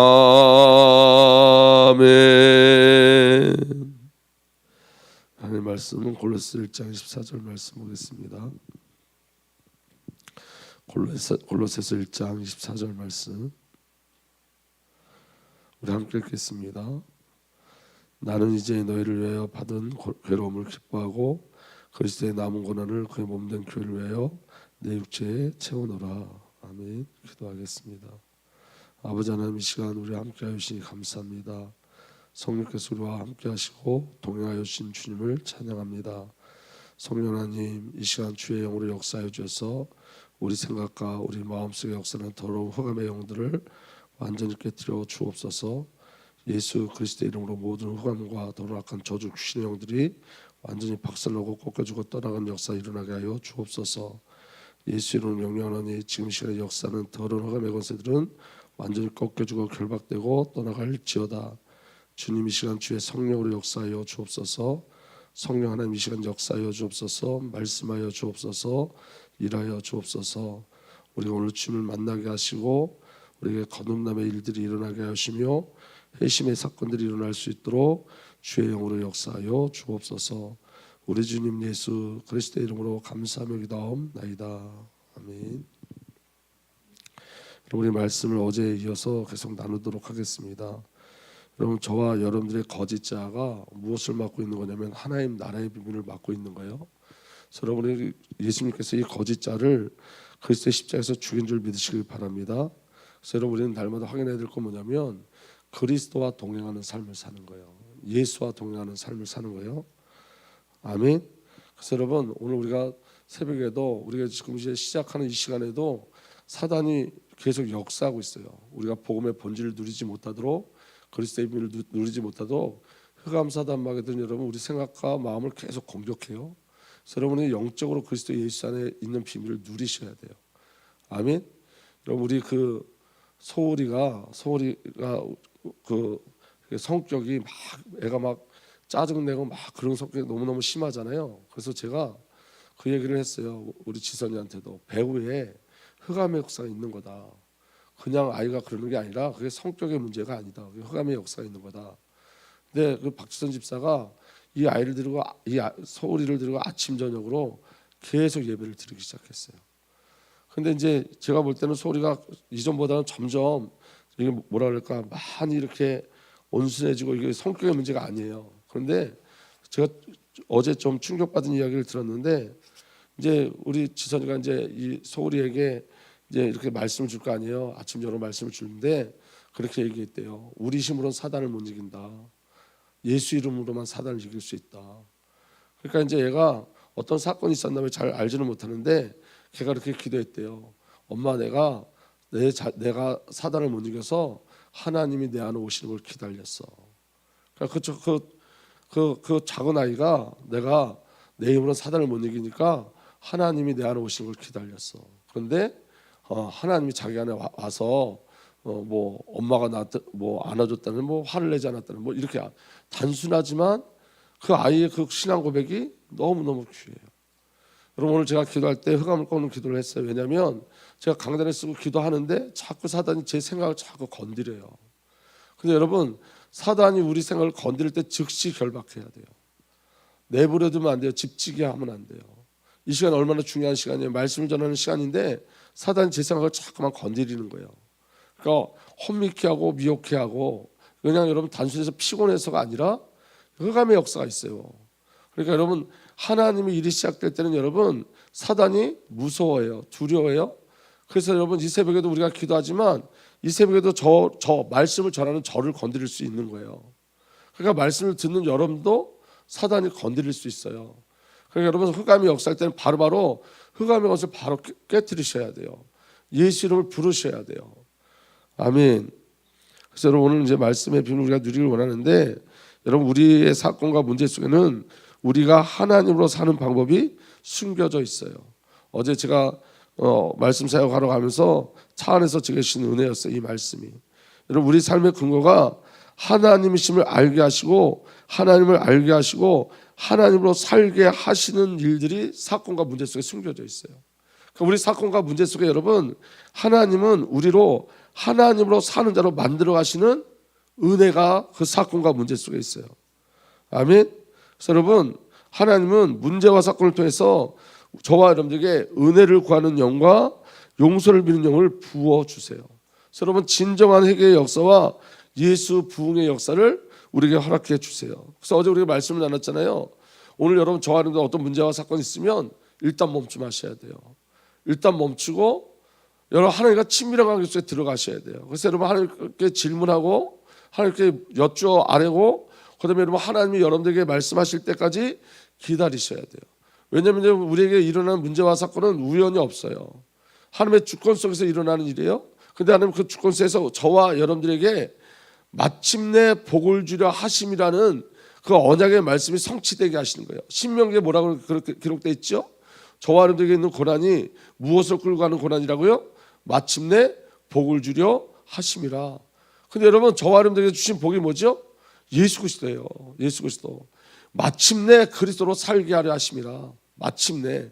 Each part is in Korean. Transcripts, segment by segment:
아멘. 하나님의 말씀은 골로새 1장 14절 말씀 보겠습니다. 골로새서 1장 24절 말씀 우리 함께 읽겠습니다. 나는 이제 너희를 위하여 받은 괴로움을 기뻐하고 그리스도의 남은 고난을 그의 몸된 교회를 위하여 내 육체에 채우노라. 아멘. 기도하겠습니다. 아버지 하나님, 이 시간 우리 함께 하시니 감사합니다. 성령께서 우리와 함께 하시고 동행하여 주신 주님을 찬양합니다. 성령 하나님, 이 시간 주의 영으로 역사해 주셔서 우리 생각과 우리 마음속에 역사하는 더러운 흑암의 영들을 완전히 깨뜨려 주옵소서. 예수 그리스도의 이름으로 모든 흑암과 더러운 악한 저주 귀신의 영들이 완전히 박살나고 꺾여주고 떠나가는 역사 일어나게 하여 주옵소서. 예수 이름으로 명령하노니 지금 시간에 역사하는 더러운 흑암의 권세들은 완전히 꺾여주고 결박되고 떠나갈지어다. 주님, 이 시간 주의 성령으로 역사하여 주옵소서. 성령 하나님, 이 시간 역사하여 주옵소서. 말씀하여 주옵소서. 일하여 주옵소서. 우리가 오늘 주님을 만나게 하시고 우리에게 거듭남의 일들이 일어나게 하시며 회심의 사건들이 일어날 수 있도록 주의 영으로 역사하여 주옵소서. 우리 주님 예수 그리스도의 이름으로 감사하며 기도하옵나이다. 아멘. 우리 말씀을 어제에 이어서 계속 나누도록 하겠습니다. 여러분, 저와 여러분들의 거짓자가 무엇을 맡고 있는 거냐면 하나님 나라의 비밀을 맡고 있는 거예요. 그래서 여러분이 예수님께서 이 거짓자를 그리스도의 십자가에서 죽인 줄 믿으시길 바랍니다. 그래서 여러분, 우리는 날마다 확인해야 될 건 뭐냐면 그리스도와 동행하는 삶을 사는 거예요. 예수와 동행하는 삶을 사는 거예요. 아멘. 그래서 여러분, 오늘 우리가 새벽에도 우리가 지금 이제 시작하는 이 시간에도 사단이 계속 역사하고 있어요. 우리가 복음의 본질을 누리지 못하도록, 그리스도의 비밀을 누리지 못하도록 흑암사단마귀 든 여러분, 우리 생각과 마음을 계속 공격해요. 그래서 여러분이 영적으로 그리스도 예수 안에 있는 비밀을 누리셔야 돼요. 아멘. 여러분, 우리 그 소울이가 그 성격이 막 애가 막 짜증내고 막 그런 성격이 너무너무 심하잖아요. 그래서 제가 그 얘기를 했어요. 우리 지선이한테도 배후에 흑암의 역사가 있는 거다. 그냥 아이가 그러는 게 아니라 그게 성격의 문제가 아니다. 그게 흑암의 역사가 있는 거다. 근데 그 박지선 집사가 이 아이를 들고 소울이를 들고 아침 저녁으로 계속 예배를 드리기 시작했어요. 근데 이제 제가 볼 때는 소리가 이전보다는 점점 이게 뭐라 그럴까 많이 이렇게 온순해지고 이게 성격의 문제가 아니에요. 그런데 제가 어제 좀 충격받은 이야기를 들었는데 이제 우리 지선이가 이제 이 소리에게 이제 이렇게 말씀을 줄 거 아니에요. 아침 저녁 말씀을 주는데 그렇게 얘기했대요. 우리 힘으로는 사단을 못 이긴다. 예수 이름으로만 사단을 이길 수 있다. 그러니까 이제 얘가 어떤 사건이 있었나 잘 알지는 못하는데 걔가 그렇게 기도했대요. 엄마, 내가 사단을 못 이겨서 하나님이 내 안에 오시는 걸 기다렸어. 그러니까 그 작은 아이가 내가 내 힘으로 사단을 못 이기니까 하나님이 내 안에 오시는 걸 기다렸어. 그런데 하나님이 자기 안에 와서 뭐 엄마가 나한테 뭐 안아줬다는 뭐 화를 내지 않았다는 뭐 이렇게 단순하지만 그 아이의 그 신앙 고백이 너무너무 귀해요. 여러분, 오늘 제가 기도할 때 흑암을 꺾는 기도를 했어요. 왜냐하면 제가 강단에 쓰고 기도하는데 자꾸 사단이 제 생각을 자꾸 건드려요. 근데 여러분, 사단이 우리 생각을 건드릴 때 즉시 결박해야 돼요. 내버려두면 안 돼요. 집지게 하면 안 돼요. 이 시간 얼마나 중요한 시간이에요. 말씀을 전하는 시간인데 사단이 제 생각을 자꾸만 건드리는 거예요. 그러니까 혼미케 하고 미혹해 하고, 그냥 여러분 단순해서 피곤해서가 아니라 흑암의 역사가 있어요. 그러니까 여러분, 하나님의 일이 시작될 때는 여러분 사단이 무서워해요. 두려워해요. 그래서 여러분, 이 새벽에도 우리가 기도하지만 이 새벽에도 저 말씀을 전하는 저를 건드릴 수 있는 거예요. 그러니까 말씀을 듣는 여러분도 사단이 건드릴 수 있어요. 그러니까 여러분, 흑암이 역사할 때는 바로바로 흑암의 것을 바로 깨뜨리셔야 돼요. 예수 이름을 부르셔야 돼요. 아멘. 그래서 여러분, 오늘 이제 말씀의 비밀을 우리가 누리길 원하는데, 여러분, 우리의 사건과 문제 속에는 우리가 하나님으로 사는 방법이 숨겨져 있어요. 어제 제가 말씀 사역하러 가면서 차 안에서 제게 주신 은혜였어요. 이 말씀이. 여러분, 우리 삶의 근거가 하나님이심을 알게 하시고 하나님을 알게 하시고 하나님으로 살게 하시는 일들이 사건과 문제 속에 숨겨져 있어요. 그러니까 우리 사건과 문제 속에 여러분, 하나님은 우리로 하나님으로 사는 자로 만들어 가시는 은혜가 그 사건과 문제 속에 있어요. 아멘. 그래서 여러분, 하나님은 문제와 사건을 통해서 저와 여러분들에게 은혜를 구하는 영과 용서를 비는 영을 부어주세요. 그래서 여러분, 진정한 회개의 역사와 예수 부흥의 역사를 우리에게 허락해 주세요. 그래서 어제 우리가 말씀을 나눴잖아요. 오늘 여러분, 저와 여러분들 어떤 문제와 사건이 있으면 일단 멈춤하셔야 돼요. 일단 멈추고 여러분, 하나님과 친밀한 관계 속에 들어가셔야 돼요. 그래서 여러분, 하나님께 질문하고 하나님께 여쭈어 아뢰고, 그다음에 여러분, 하나님이 여러분들에게 말씀하실 때까지 기다리셔야 돼요. 왜냐하면 우리에게 일어나는 문제와 사건은 우연이 없어요. 하나님의 주권 속에서 일어나는 일이에요. 그런데 하나님 그 주권 속에서 저와 여러분들에게 마침내 복을 주려 하심이라는 그 언약의 말씀이 성취되게 하시는 거예요. 신명기에 뭐라고 그렇게 기록되어 있죠? 저와 여러분들에게 있는 고난이 무엇을 끌고 가는 고난이라고요? 마침내 복을 주려 하심이라. 근데 여러분, 저와 여러분들에게 주신 복이 뭐죠? 예수 그리스도예요. 예수 그리스도. 마침내 그리스도로 살게 하려 하심이라. 마침내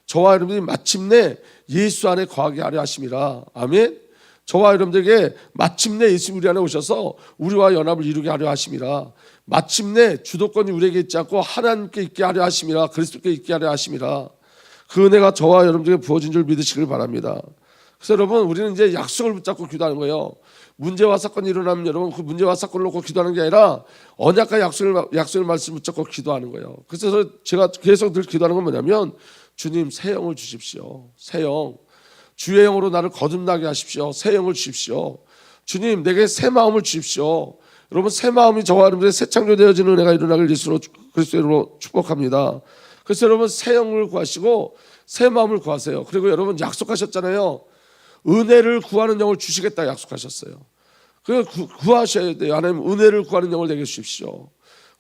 저와 여러분들이 마침내 예수 안에 거하게 하려 하심이라. 아멘. 저와 여러분들에게 마침내 예수 우리 안에 오셔서 우리와 연합을 이루게 하려 하심이라. 마침내 주도권이 우리에게 있지 않고 하나님께 있게 하려 하심이라. 그리스도께 있게 하려 하심이라. 그 은혜가 저와 여러분들에게 부어진 줄 믿으시길 바랍니다. 그래서 여러분, 우리는 이제 약속을 붙잡고 기도하는 거예요. 문제와 사건이 일어나면 여러분, 그 문제와 사건을 놓고 기도하는 게 아니라 언약과 약속의 말씀을 붙잡고 기도하는 거예요. 그래서 제가 계속 늘 기도하는 건 뭐냐면, 주님, 새 영을 주십시오. 새 영. 주의 영으로 나를 거듭나게 하십시오. 새 영을 주십시오. 주님, 내게 새 마음을 주십시오. 여러분, 새 마음이 저와 여러분들의 새 창조되어지는 은혜가 일어나길 예수 그리스도로 축복합니다. 그래서 여러분, 새 영을 구하시고 새 마음을 구하세요. 그리고 여러분, 약속하셨잖아요. 은혜를 구하는 영을 주시겠다 약속하셨어요. 그래서 구하셔야 돼요. 하나님, 은혜를 구하는 영을 내게 주십시오.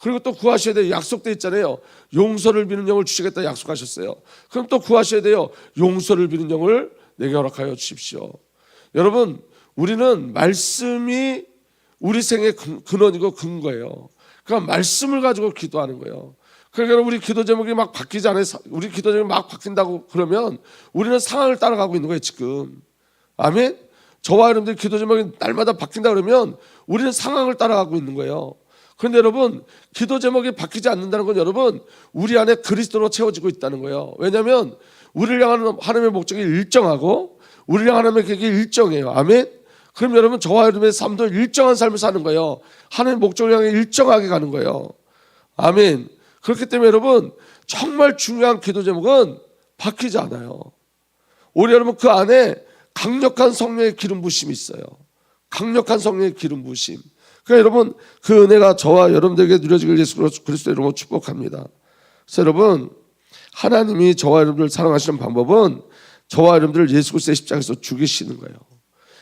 그리고 또 구하셔야 돼요. 약속돼 있잖아요. 용서를 비는 영을 주시겠다 약속하셨어요. 그럼 또 구하셔야 돼요. 용서를 비는 영을 내게 허락하여 주십시오. 여러분, 우리는 말씀이 우리 생의 근원이고 근거예요. 그러니까 말씀을 가지고 기도하는 거예요. 그러니까 우리 기도 제목이 막 바뀌지 않아요. 우리 기도 제목이 막 바뀐다고 그러면 우리는 상황을 따라가고 있는 거예요 지금. 아멘. 저와 여러분들 기도 제목이 날마다 바뀐다 그러면 우리는 상황을 따라가고 있는 거예요. 그런데 여러분, 기도 제목이 바뀌지 않는다는 건 여러분, 우리 안에 그리스도로 채워지고 있다는 거예요. 왜냐하면 우리를 향하는 하나님의 목적이 일정하고 우리를 향하는 하나님의 계획이 일정해요. 아멘. 그럼 여러분, 저와 여러분의 삶도 일정한 삶을 사는 거예요. 하나님의 목적을 향해 일정하게 가는 거예요. 아멘. 그렇기 때문에 여러분, 정말 중요한 기도 제목은 바뀌지 않아요. 오히려 여러분, 그 안에 강력한 성령의 기름 부심이 있어요. 강력한 성령의 기름 부심. 그러니까 여러분, 그 은혜가 저와 여러분들에게 누려지길 예수 그리스도의 이름으로 축복합니다. 그래서 여러분, 하나님이 저와 여러분들을 사랑하시는 방법은 저와 여러분들을 예수 그리스도의 십자가에서 죽이시는 거예요.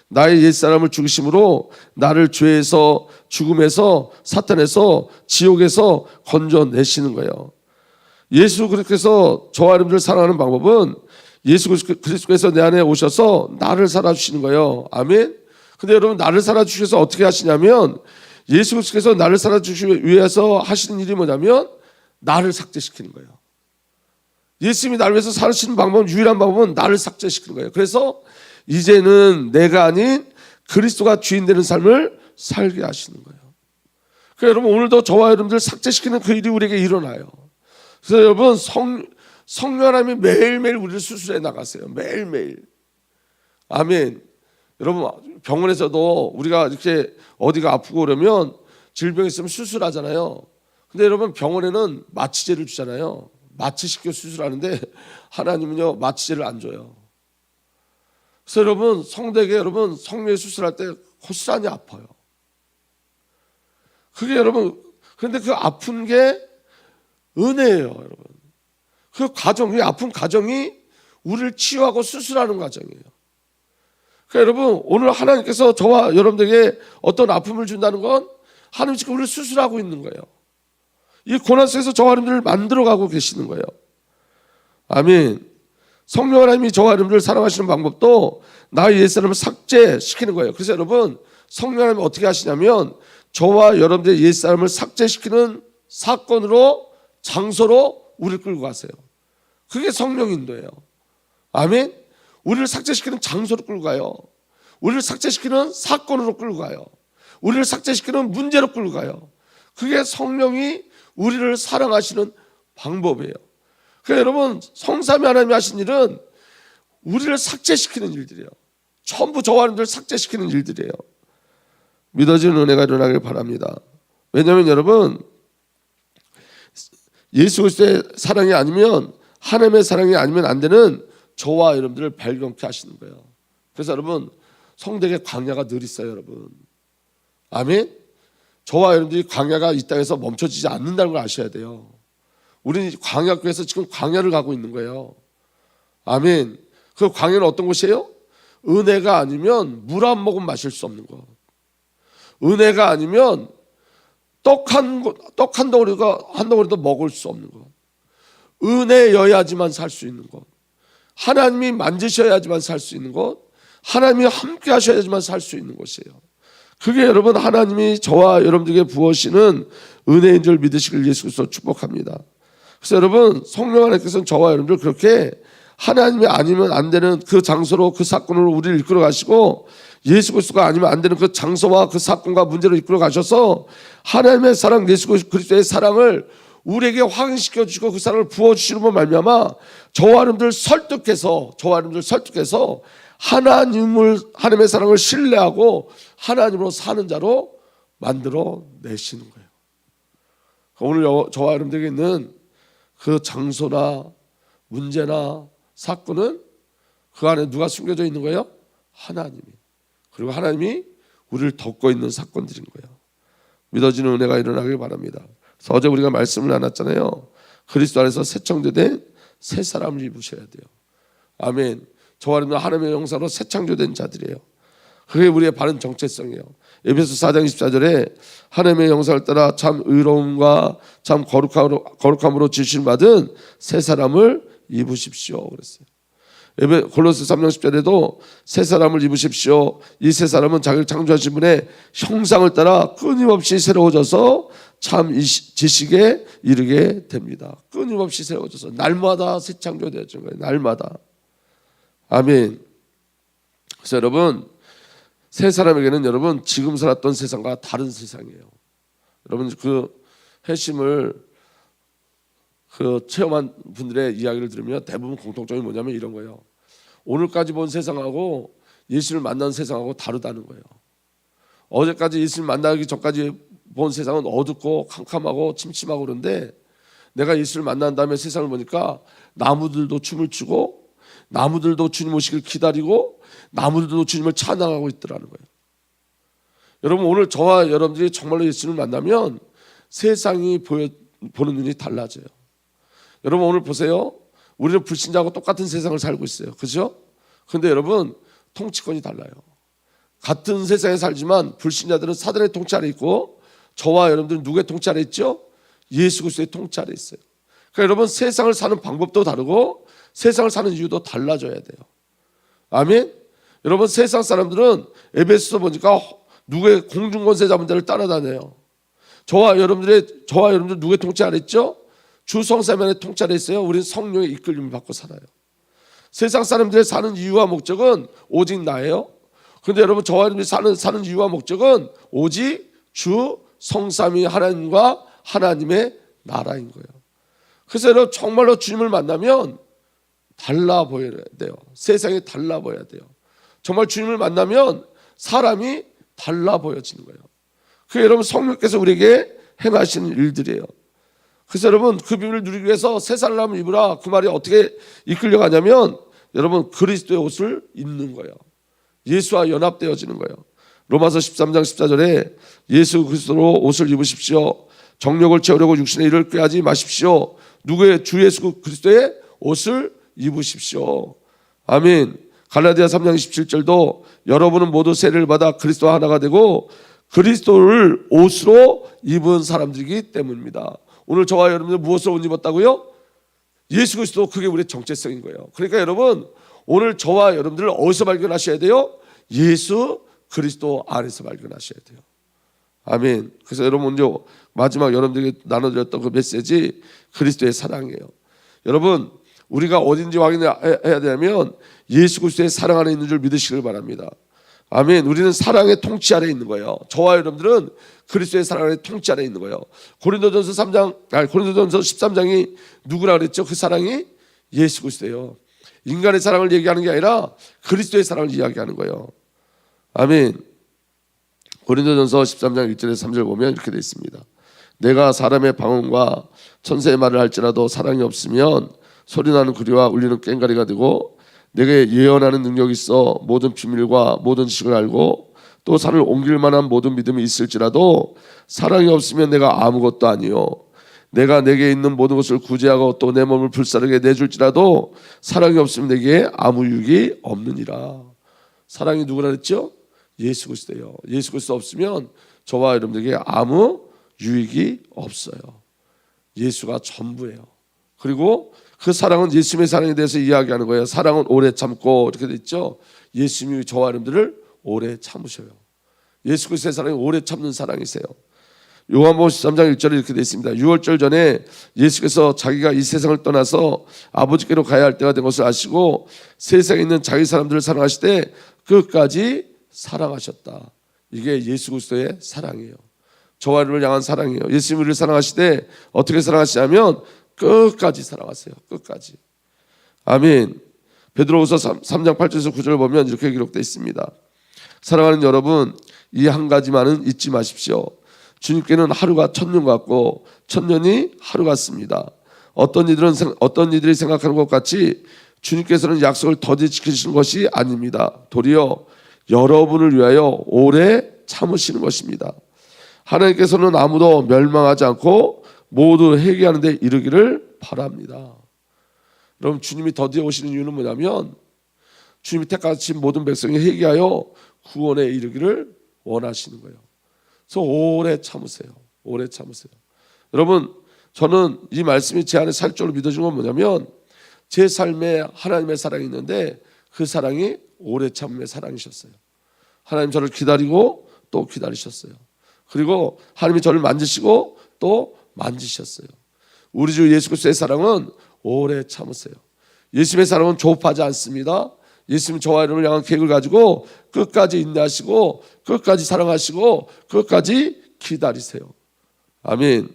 나의 옛사람을 죽이심으로 나를 죄에서, 죽음에서, 사탄에서, 지옥에서 건져내시는 거예요. 예수 그리스도께서 저와 여러분들을 사랑하는 방법은 예수 그리스도께서 내 안에 오셔서 나를 살아주시는 거예요. 아멘. 근데 여러분, 나를 살아주셔서 어떻게 하시냐면, 예수 그리스도께서 나를 살아주시기 위해서 하시는 일이 뭐냐면 나를 삭제시키는 거예요. 예수님이 나를 위해서 사시는 방법은, 유일한 방법은 나를 삭제시키는 거예요. 그래서 이제는 내가 아닌 그리스도가 주인 되는 삶을 살게 하시는 거예요. 그러니까 여러분, 오늘도 저와 여러분들 삭제시키는 그 일이 우리에게 일어나요. 그래서 여러분, 성령 하나님이 매일매일 우리를 수술해 나가세요. 매일매일. 아멘. 여러분, 병원에서도 우리가 이렇게 어디가 아프고 그러면 질병이 있으면 수술하잖아요. 근데 여러분, 병원에는 마취제를 주잖아요. 마취시켜 수술하는데 하나님은요, 마취제를 안 줘요. 그래서 여러분, 성도에게 여러분, 성령의 수술할 때 고스란히 아파요. 그게 여러분, 그런데 그 아픈 게 은혜예요, 여러분. 그 과정이, 아픈 과정이 우리를 치유하고 수술하는 과정이에요. 그러니까 여러분, 오늘 하나님께서 저와 여러분들에게 어떤 아픔을 준다는 건 하나님 지금 우리를 수술하고 있는 거예요. 이 고난 속에서 저와 여러분들을 만들어가고 계시는 거예요. 아멘. 성령 하나님이 저와 여러분들을 사랑하시는 방법도 나의 옛사람을 삭제시키는 거예요. 그래서 여러분, 성령 하나님이 어떻게 하시냐면 저와 여러분들의 옛사람을 삭제시키는 사건으로, 장소로 우리를 끌고 가세요. 그게 성령 인도예요. 아멘. 우리를 삭제시키는 장소로 끌고 가요. 우리를 삭제시키는 사건으로 끌고 가요. 우리를 삭제시키는 문제로 끌고 가요. 그게 성령이 우리를 사랑하시는 방법이에요. 그러니까 여러분, 성삼위 하나님이 하신 일은 우리를 삭제시키는 일들이에요. 전부 저와 여러분들 삭제시키는 일들이에요. 믿어지는 은혜가 일어나길 바랍니다. 왜냐하면 여러분, 예수 그리스도의 사랑이 아니면, 하나님의 사랑이 아니면 안 되는 저와 여러분들을 발견케 하시는 거예요. 그래서 여러분, 성도에게 광야가 늘 있어요, 여러분. 아멘. 저와 여러분들이 광야가 이 땅에서 멈춰지지 않는다는 걸 아셔야 돼요. 우리는 광야교회에서 지금 광야를 가고 있는 거예요. 아멘. 그 광야는 어떤 곳이에요? 은혜가 아니면 물 한 모금 마실 수 없는 것. 은혜가 아니면 떡 한 덩어리도 먹을 수 없는 것. 은혜여야지만 살 수 있는 것. 하나님이 만지셔야지만 살 수 있는 것. 하나님이 함께 하셔야지만 살 수 있는 것이에요. 그게 여러분, 하나님이 저와 여러분들에게 부으시는 은혜인 줄 믿으시길 예수 그리스도로 축복합니다. 그래서 여러분, 성령 하나님께서는 저와 여러분들 그렇게 하나님이 아니면 안 되는 그 장소로, 그 사건으로 우리를 이끌어 가시고, 예수 그리스도가 아니면 안 되는 그 장소와 그 사건과 문제로 이끌어 가셔서 하나님의 사랑, 예수 그리스도의 사랑을 우리에게 확인시켜 주시고 그 사랑을 부어주시는 분 말미암아 저와 여러분들 설득해서 하나님의 사랑을 신뢰하고 하나님으로 사는 자로 만들어 내시는 거예요. 오늘 저와 여러분들에게 있는 그 장소나 문제나 사건은 그 안에 누가 숨겨져 있는 거예요? 하나님이. 그리고 하나님이 우리를 덮고 있는 사건들인 거예요. 믿어지는 은혜가 일어나길 바랍니다. 그래서 어제 우리가 말씀을 나눴잖아요. 그리스도 안에서 새 창조된 새 사람을 입으셔야 돼요. 아멘. 저와 여러분은 하나님의 형상으로 새 창조된 자들이에요. 그게 우리의 바른 정체성이에요. 에베소 4장 24절에 하나님의 형상을 따라 참 의로움과 참 거룩함으로 지으심 받은 새 사람을 입으십시오 그랬어요. 골로새 3장 10절에도 새 사람을 입으십시오. 이 새 사람은 자기를 창조하신 분의 형상을 따라 끊임없이 새로워져서 참 지식에 이르게 됩니다. 끊임없이 새로워져서 날마다 새 창조되어지는 거예요. 날마다. 아멘. 그래서 여러분, 새 사람에게는 여러분 지금 살았던 세상과 다른 세상이에요. 여러분 그 회심을 체험한 분들의 이야기를 들으면 대부분 공통점이 뭐냐면 이런 거예요. 오늘까지 본 세상하고 예수를 만난 세상하고 다르다는 거예요. 어제까지 예수를 만나기 전까지 본 세상은 어둡고 캄캄하고 침침하고 그런데 내가 예수를 만난 다음에 세상을 보니까 나무들도 춤을 추고 나무들도 주님 오시길 기다리고 나무들도 주님을 찬양하고 있더라는 거예요. 여러분 오늘 저와 여러분들이 정말로 예수를 만나면 세상이 보는 눈이 달라져요. 여러분 오늘 보세요. 우리는 불신자하고 똑같은 세상을 살고 있어요. 그렇죠? 그런데 여러분 통치권이 달라요. 같은 세상에 살지만 불신자들은 사단의 통치 아래 있고 저와 여러분들은 누구의 통치 아래 있죠? 예수 그리스도의 통치 아래 있어요. 그러니까 여러분 세상을 사는 방법도 다르고 세상을 사는 이유도 달라져야 돼요. 아멘. 여러분 세상 사람들은 에베소서 보니까 누구의 공중권세 잡은 자를 따라다녀요. 저와 여러분들 누구의 통치 아래 있죠? 주 성삼위의 통치 아래 있어요. 우리는 성령의 이끌림을 받고 살아요. 세상 사람들의 사는 이유와 목적은 오직 나예요. 그런데 여러분 저와 여러분들이 사는 이유와 목적은 오직 주 성삼위 하나님과 하나님의 나라인 거예요. 그래서 여러분 정말로 주님을 만나면 달라 보여야 돼요. 세상이 달라 보여야 돼요. 정말 주님을 만나면 사람이 달라 보여지는 거예요. 그게 여러분 성령께서 우리에게 행하시는 일들이에요. 그래서 여러분 그 비밀을 누리기 위해서 새 사람을 입으라 그 말이 어떻게 이끌려가냐면 여러분 그리스도의 옷을 입는 거예요. 예수와 연합되어지는 거예요. 로마서 13장 14절에 예수 그리스도로 옷을 입으십시오. 정욕을 채우려고 육신의 일을 꾀하지 마십시오. 누구의 주 예수 그리스도의 옷을 입으십시오. 아멘. 갈라디아 3장 27절도 여러분은 모두 세례를 받아 그리스도와 하나가 되고 그리스도를 옷으로 입은 사람들이기 때문입니다. 오늘 저와 여러분들 무엇을 옷 입었다고요? 예수 그리스도. 그게 우리의 정체성인 거예요. 그러니까 여러분 오늘 저와 여러분들을 어디서 발견하셔야 돼요? 예수 그리스도 안에서 발견하셔야 돼요. 아멘. 그래서 여러분 먼저 마지막 여러분들에게 나눠드렸던 그 메시지 그리스도의 사랑이에요. 여러분 우리가 어딘지 확인해야 되냐면 예수 그리스도의 사랑 안에 있는 줄 믿으시길 바랍니다. 아멘. 우리는 사랑의 통치 아래 있는 거예요. 저와 여러분들은 그리스도의 사랑의 통치 아래 있는 거예요. 고린도전서 13장이 누구라 그랬죠? 그 사랑이 예수 그리스도예요. 인간의 사랑을 얘기하는 게 아니라 그리스도의 사랑을 이야기하는 거예요. 아멘. 고린도전서 13장 1절에서 3절 보면 이렇게 되어 있습니다. 내가 사람의 방언과 천사의 말을 할지라도 사랑이 없으면 소리나는 구리와 울리는 꽹과리가 되고, 내게 예언하는 능력이 있어 모든 비밀과 모든 지식을 알고 또 산을 옮길 만한 모든 믿음이 있을지라도 사랑이 없으면 내가 아무것도 아니요, 내가 내게 있는 모든 것을 구제하고 또 내 몸을 불사르게 내줄지라도 사랑이 없으면 내게 아무 유익이 없느니라. 사랑이 누구라 그랬죠? 예수 그리스도예요. 예수 그리스도 없으면 저와 여러분들에게 아무 유익이 없어요. 예수가 전부예요. 그리고 그 사랑은 예수님의 사랑에 대해서 이야기하는 거예요. 사랑은 오래 참고 이렇게 돼 있죠. 예수님이 저와 여러분들을 오래 참으셔요. 예수 그리스도의 사랑이 오래 참는 사랑이세요. 요한복음 13장 1절에 이렇게 되어 있습니다. 유월절 전에 예수께서 자기가 이 세상을 떠나서 아버지께로 가야 할 때가 된 것을 아시고 세상에 있는 자기 사람들을 사랑하시되 끝까지 사랑하셨다. 이게 예수 그리스도의 사랑이에요. 저와 여러분을 향한 사랑이에요. 예수님이 우리를 사랑하시되 어떻게 사랑하시냐면 끝까지 사랑하세요. 끝까지. 아멘. 베드로후서 3장 8절에서 9절을 보면 이렇게 기록되어 있습니다. 사랑하는 여러분, 이 한 가지만은 잊지 마십시오. 주님께는 하루가 천년 같고 천년이 하루 같습니다. 어떤 이들이 생각하는 것 같이 주님께서는 약속을 더디 지키시는 것이 아닙니다. 도리어 여러분을 위하여 오래 참으시는 것입니다. 하나님께서는 아무도 멸망하지 않고 모두 회개하는 데 이르기를 바랍니다. 여러분, 주님이 더디 오시는 이유는 뭐냐면 주님이 택하신 모든 백성이 회개하여 구원에 이르기를 원하시는 거예요. 그래서 오래 참으세요. 오래 참으세요. 여러분, 저는 이 말씀이 제 안에 살적으로 믿어진 건 뭐냐면 제 삶에 하나님의 사랑이 있는데 그 사랑이 오래 참음의 사랑이셨어요. 하나님 저를 기다리고 또 기다리셨어요. 그리고 하나님이 저를 만지시고 또 만지셨어요. 우리 주 예수 그리스도의 사랑은 오래 참으세요. 예수님의 사랑은 조급하지 않습니다. 예수님 저와 여러분을 향한 계획을 가지고 끝까지 인내하시고 끝까지 사랑하시고 끝까지 기다리세요. 아멘.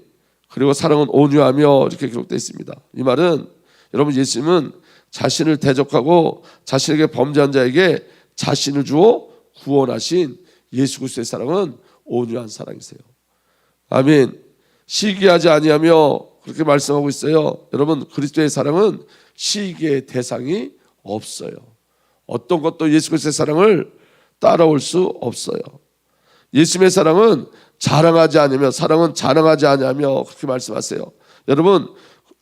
그리고 사랑은 온유하며 이렇게 기록되어 있습니다. 이 말은 여러분, 예수님은 자신을 대적하고 자신에게 범죄한 자에게 자신을 주어 구원하신 예수 그리스도의 사랑은 온유한 사랑이세요. 아멘. 시기하지 아니하며 그렇게 말씀하고 있어요. 여러분, 그리스도의 사랑은 시기의 대상이 없어요. 어떤 것도 예수 그리스도의 사랑을 따라올 수 없어요. 예수님의 사랑은 자랑하지 않으며 사랑은 자랑하지 않으며 그렇게 말씀하세요. 여러분,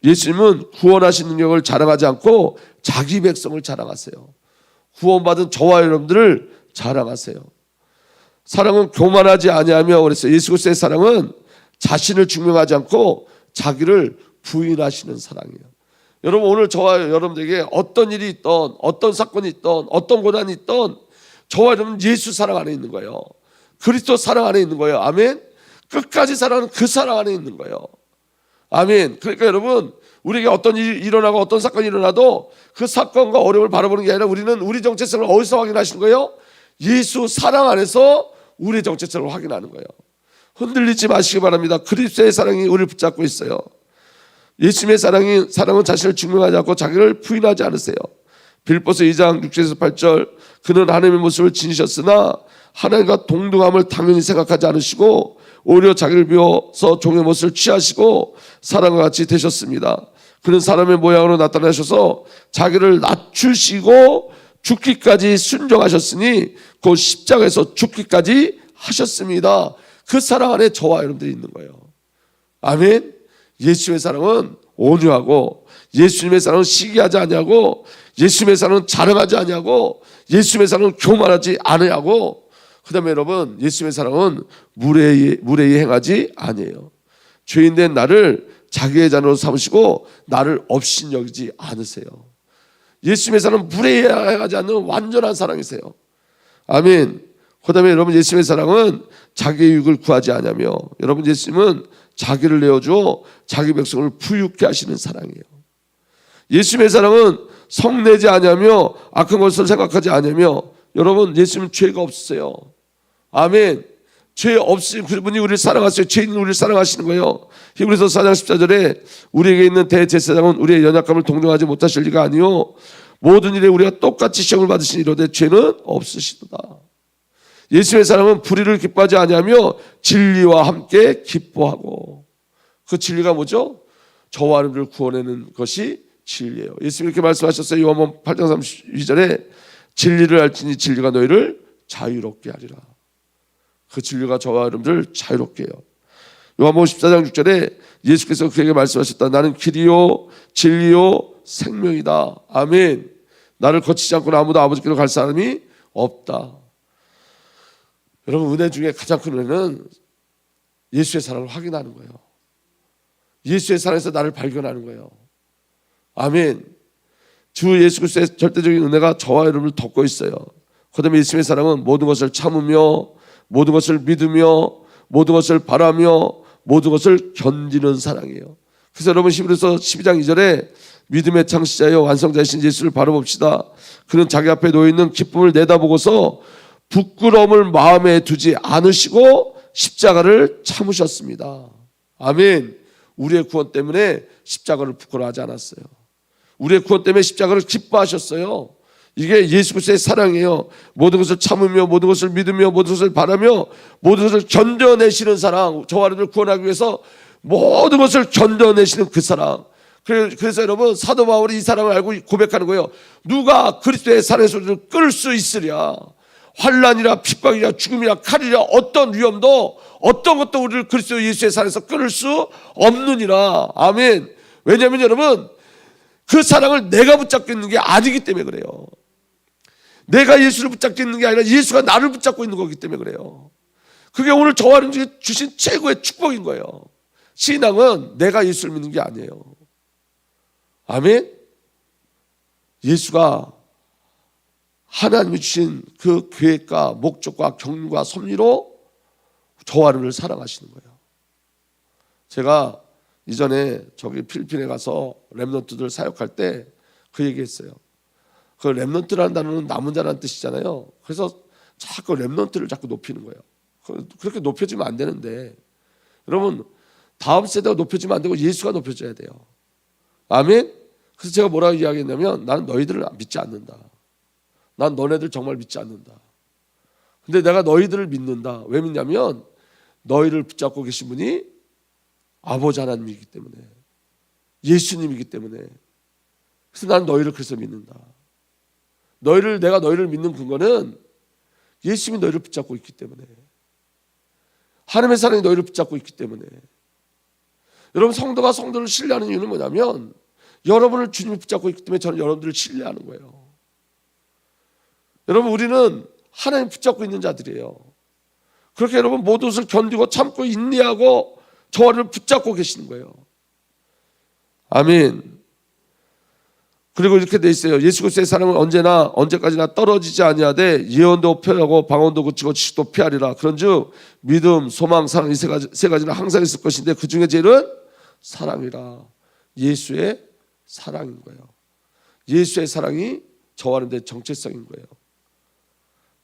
예수님은 구원하신 능력을 자랑하지 않고 자기 백성을 자랑하세요. 구원받은 저와 여러분들을 자랑하세요. 사랑은 교만하지 아니하며 그랬어요. 예수 그리스도의 사랑은 자신을 증명하지 않고 자기를 부인하시는 사랑이에요. 여러분, 오늘 저와 여러분들에게 어떤 일이 있던 어떤 사건이 있던 어떤 고난이 있던 저와 여러분 예수 사랑 안에 있는 거예요. 그리스도 사랑 안에 있는 거예요. 아멘. 끝까지 사랑하는 그 사랑 안에 있는 거예요. 아멘. 그러니까 여러분, 우리에게 어떤 일이 일어나고 어떤 사건이 일어나도 그 사건과 어려움을 바라보는 게 아니라 우리는 우리 정체성을 어디서 확인하시는 거예요? 예수 사랑 안에서 우리의 정체성을 확인하는 거예요. 흔들리지 마시기 바랍니다. 그리스도의 사랑이 우리를 붙잡고 있어요. 예수님의 사랑은 자신을 증명하지 않고 자기를 부인하지 않으세요. 빌립보서 2장 6절에서 8절, 그는 하나님의 모습을 지니셨으나 하나님과 동등함을 당연히 생각하지 않으시고 오히려 자기를 비워서 종의 모습을 취하시고 사람과 같이 되셨습니다. 그는 사람의 모양으로 나타나셔서 자기를 낮추시고 죽기까지 순종하셨으니 그 십자가에서 죽기까지 하셨습니다. 그 사랑 안에 저와 여러분들이 있는 거예요. 아멘. 예수님의 사랑은 온유하고 예수님의 사랑은 시기하지 아니하고 예수님의 사랑은 자랑하지 아니하고 예수님의 사랑은 교만하지 아니하고, 그 다음에 여러분, 예수님의 사랑은 무례히 행하지 아니에요. 죄인된 나를 자기의 자녀로 삼으시고 나를 업신여기지 않으세요. 예수님의 사랑은 무례히 행하지 않는 완전한 사랑이세요. 아멘. 그 다음에 여러분, 예수님의 사랑은 자기의 유익을 구하지 않으며, 여러분, 예수님은 자기를 내어주어 자기 백성을 부유케 하시는 사랑이에요. 예수님의 사랑은 성내지 아니하며 악한 것을 생각하지 아니하며 여러분, 예수님 죄가 없으세요. 아멘. 죄 없으신 그분이 우리를 사랑하세요. 죄인은 우리를 사랑하시는 거예요. 히브리서 4장 14절에 우리에게 있는 대제사장은 우리의 연약함을 동정하지 못하실 리가 아니요 모든 일에 우리가 똑같이 시험을 받으신 이로되 죄는 없으시도다. 예수의 사랑은 불의를 기뻐하지 아니하며 진리와 함께 기뻐하고, 그 진리가 뭐죠? 저와 여러분을 구원하는 것이 진리예요. 예수님 이렇게 말씀하셨어요. 요한복음 8장 32절에 진리를 알지니 진리가 너희를 자유롭게 하리라. 그 진리가 저와 여러분들 자유롭게 해요. 요한복음 14장 6절에 예수께서 그에게 말씀하셨다. 나는 길이요 진리요 생명이다. 아멘. 나를 거치지 않고는 아무도 아버지께로 갈 사람이 없다. 여러분, 은혜 중에 가장 큰 은혜는 예수의 사랑을 확인하는 거예요. 예수의 사랑에서 나를 발견하는 거예요. 아멘. 주 예수 그리스도의 절대적인 은혜가 저와 여러분을 덮고 있어요. 그다음에 예수의 사랑은 모든 것을 참으며 모든 것을 믿으며 모든 것을 바라며 모든 것을 견디는 사랑이에요. 그래서 여러분, 히브리서 12장 2절에 믿음의 창시자여 완성자이신 예수를 바라봅시다. 그는 자기 앞에 놓여있는 기쁨을 내다보고서 부끄러움을 마음에 두지 않으시고 십자가를 참으셨습니다. 아멘. 우리의 구원 때문에 십자가를 부끄러워하지 않았어요. 우리의 구원 때문에 십자가를 기뻐하셨어요. 이게 예수 그리스도의 사랑이에요. 모든 것을 참으며 모든 것을 믿으며 모든 것을 바라며 모든 것을 견뎌내시는 사랑. 저와 여러분을 구원하기 위해서 모든 것을 견뎌내시는 그 사랑. 그래서 여러분, 사도 바울이 이 사랑을 알고 고백하는 거예요. 누가 그리스도의 사랑에서 우리를 끌 수 있으랴. 환난이라 핍박이라 죽음이라 칼이라 어떤 위험도 어떤 것도 우리를 그리스도 예수의 사랑에서 끌을 수 없느니라. 아멘. 왜냐하면 여러분, 그 사랑을 내가 붙잡고 있는 게 아니기 때문에 그래요. 내가 예수를 붙잡고 있는 게 아니라 예수가 나를 붙잡고 있는 거기 때문에 그래요. 그게 오늘 저와 여러분에게 주신 최고의 축복인 거예요. 신앙은 내가 예수를 믿는 게 아니에요. 아멘. 예수가 하나님이 주신 그 계획과 목적과 경륜과 섭리로 저와 여러분을 사랑하시는 거예요. 제가 이전에 저기 필리핀에 가서 렘넌트들 사역할 때 그 얘기했어요. 그 렘넌트라는 단어는 남은 자라는 뜻이잖아요. 그래서 자꾸 렘넌트를 자꾸 높이는 거예요. 그렇게 높여지면 안 되는데, 여러분, 다음 세대가 높여지면 안 되고 예수가 높여져야 돼요. 아멘. 그래서 제가 뭐라고 이야기했냐면, 나는 너희들을 믿지 않는다. 난 너네들 정말 믿지 않는다. 근데 내가 너희들을 믿는다. 왜 믿냐면 너희를 붙잡고 계신 분이 아버지 하나님이기 때문에, 예수님이기 때문에. 그래서 나는 너희를 그래서 믿는다. 내가 너희를 믿는 근거는 예수님이 너희를 붙잡고 있기 때문에, 하나님의 사랑이 너희를 붙잡고 있기 때문에. 여러분, 성도가 성도를 신뢰하는 이유는 뭐냐면 여러분을 주님이 붙잡고 있기 때문에 저는 여러분들을 신뢰하는 거예요. 여러분, 우리는 하나님 붙잡고 있는 자들이에요. 그렇게 여러분 모든 것을 견디고 참고 인내하고 저를 붙잡고 계시는 거예요. 아멘. 그리고 이렇게 돼 있어요. 예수 그리스도의 사랑은 언제까지나 떨어지지 아니하되 예언도 표하고 방언도 그치고 지식도 피하리라. 그런즉 믿음, 소망, 사랑 이 세 가지는 항상 있을 것인데 그 중에 제일은 사랑이라. 예수의 사랑인 거예요. 예수의 사랑이 저와 여러분의 정체성인 거예요.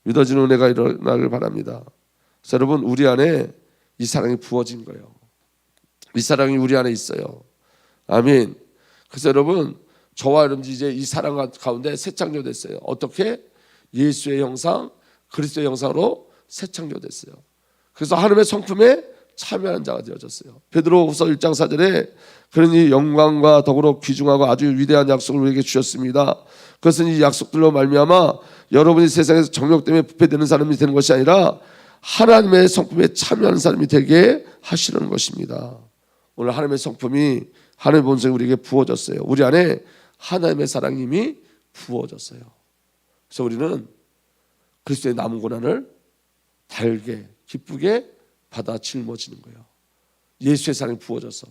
믿어지는 은혜가 일어나길 바랍니다. 그래서 여러분, 우리 안에 이 사랑이 부어진 거예요. 이 사랑이 우리 안에 있어요. 아멘. 그래서 여러분, 저와 여러분들이 이제 이 사랑 가운데 새 창조됐어요. 어떻게? 예수의 형상, 그리스도의 형상으로 새 창조됐어요. 그래서 하나님의 성품에 참여하는 자가 되어졌어요. 베드로후서 1장 4절에 그러니 영광과 더불어 귀중하고 아주 위대한 약속을 우리에게 주셨습니다. 그것은 이 약속들로 말미암아 여러분이 세상에서 정욕 때문에 부패되는 사람이 되는 것이 아니라 하나님의 성품에 참여하는 사람이 되게 하시는 것입니다. 오늘 하나님의 성품이, 하나님의 본성이 우리에게 부어졌어요. 우리 안에 하나님의 사랑이 이미 부어졌어요. 그래서 우리는 그리스도의 남은 고난을 달게 기쁘게 받아 짊어지는 거예요. 예수의 사랑이 부어져서.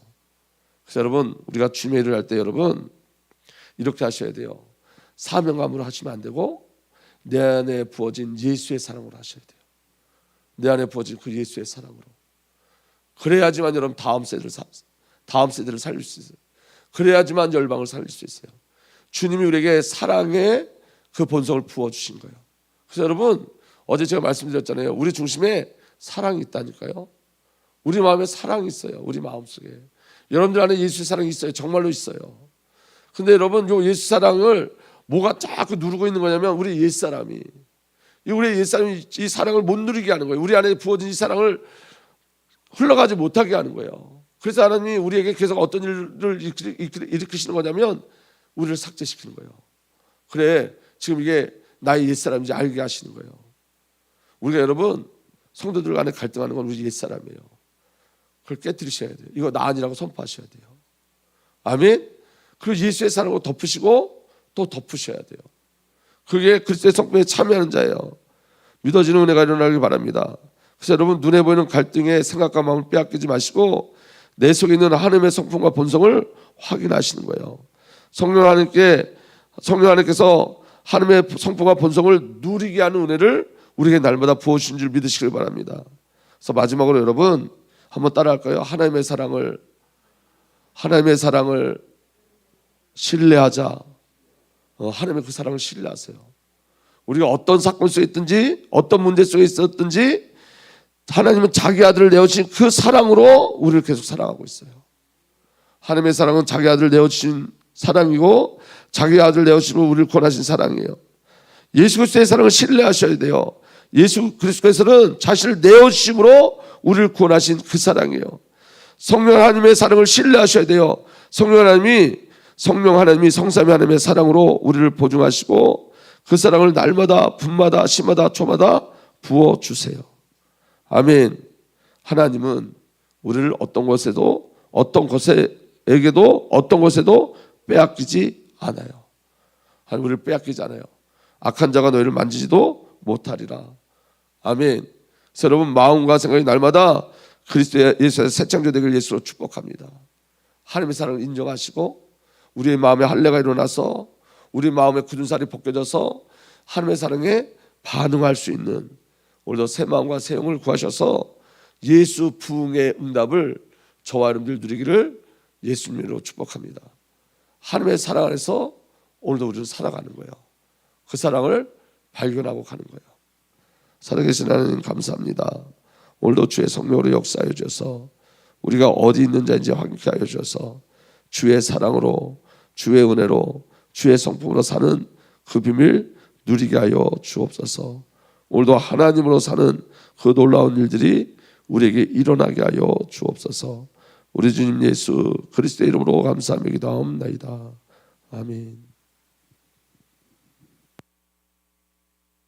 그래서 여러분, 우리가 주님의 일을 할 때 여러분 이렇게 하셔야 돼요. 사명감으로 하시면 안 되고 내 안에 부어진 예수의 사랑으로 하셔야 돼요. 내 안에 부어진 그 예수의 사랑으로. 그래야지만 여러분 다음 세대를 살릴 수 있어요. 그래야지만 열방을 살릴 수 있어요. 주님이 우리에게 사랑의 그 본성을 부어주신 거예요. 그래서 여러분 어제 제가 말씀드렸잖아요. 우리 중심에 사랑이 있다니까요. 우리 마음에 사랑이 있어요. 우리 마음속에. 여러분들 안에 예수의 사랑이 있어요. 정말로 있어요. 근데 여러분 요 예수 사랑을 뭐가 자꾸 누르고 있는 거냐면 우리 옛사람이, 우리 옛사람이 이 사랑을 못 누리게 하는 거예요. 우리 안에 부어진 이 사랑을 흘러가지 못하게 하는 거예요. 그래서 하나님이 우리에게 계속 어떤 일을 일으키시는 거냐면 우리를 삭제시키는 거예요. 그래 지금 이게 나의 옛사람인지 알게 하시는 거예요. 우리가 여러분 성도들 간에 갈등하는 건 우리 옛사람이에요. 그걸 깨뜨리셔야 돼요. 이거 나 아니라고 선포하셔야 돼요. 아멘. 그리고 예수의 사랑으로 덮으시고 또 덮으셔야 돼요. 그게 그리스도의 성품에 참여하는 자예요. 믿어지는 은혜가 일어나길 바랍니다. 그래서 여러분 눈에 보이는 갈등의 생각과 마음을 빼앗기지 마시고 내 속에 있는 하나님의 성품과 본성을 확인하시는 거예요. 성령 하나님께서 하나님의 성품과 본성을 누리게 하는 은혜를 우리에게 날마다 부어주신 줄 믿으시길 바랍니다. 그래서 마지막으로 여러분 한번 따라할까요? 하나님의 사랑을 신뢰하자. 하나님의 그 사랑을 신뢰하세요. 우리가 어떤 사건 속에 있든지 어떤 문제 속에 있었든지 하나님은 자기 아들을 내어주신 그 사랑으로 우리를 계속 사랑하고 있어요. 하나님의 사랑은 자기 아들을 내어주신 사랑이고 자기 아들을 내어주시고 우리를 구원하신 사랑이에요. 예수 그리스도의 사랑을 신뢰하셔야 돼요. 예수 그리스도께서는 자신을 내어주심으로 우리를 구원하신 그 사랑이에요. 성령 하나님의 사랑을 신뢰하셔야 돼요. 성령 하나님이 성삼위 하나님의 사랑으로 우리를 보증하시고 그 사랑을 날마다 분마다 시마다 초마다 부어주세요. 아멘. 하나님은 우리를 어떤 것에도 빼앗기지 않아요. 하나님 우리를 빼앗기지 않아요. 악한 자가 너희를 만지지도 못하리라. 아멘. 그래서 여러분 마음과 생각이 날마다 그리스도의 예수의 새 창조 되길 예수로 축복합니다. 하나님의 사랑을 인정하시고 우리의 마음에 할례가 일어나서 우리 마음의 굳은 살이 벗겨져서 하나님의 사랑에 반응할 수 있는 오늘도 새 마음과 새 영을 구하셔서 예수 부흥의 응답을 저와 여러분들 누리기를 예수님으로 축복합니다. 하나님의 사랑 안에서 오늘도 우리는 살아가는 거예요. 그 사랑을 발견하고 가는 거예요. 살아계신 하나님 감사합니다. 오늘도 주의 성령으로 역사하여 주셔서 우리가 어디 있는 자인지 확인케 하여 주셔서 주의 사랑으로 주의 은혜로 주의 성품으로 사는 그 비밀 누리게 하여 주옵소서. 오늘도 하나님으로 사는 그 놀라운 일들이 우리에게 일어나게 하여 주옵소서. 우리 주님 예수 그리스도의 이름으로 감사하며 기도하옵나이다. 아멘.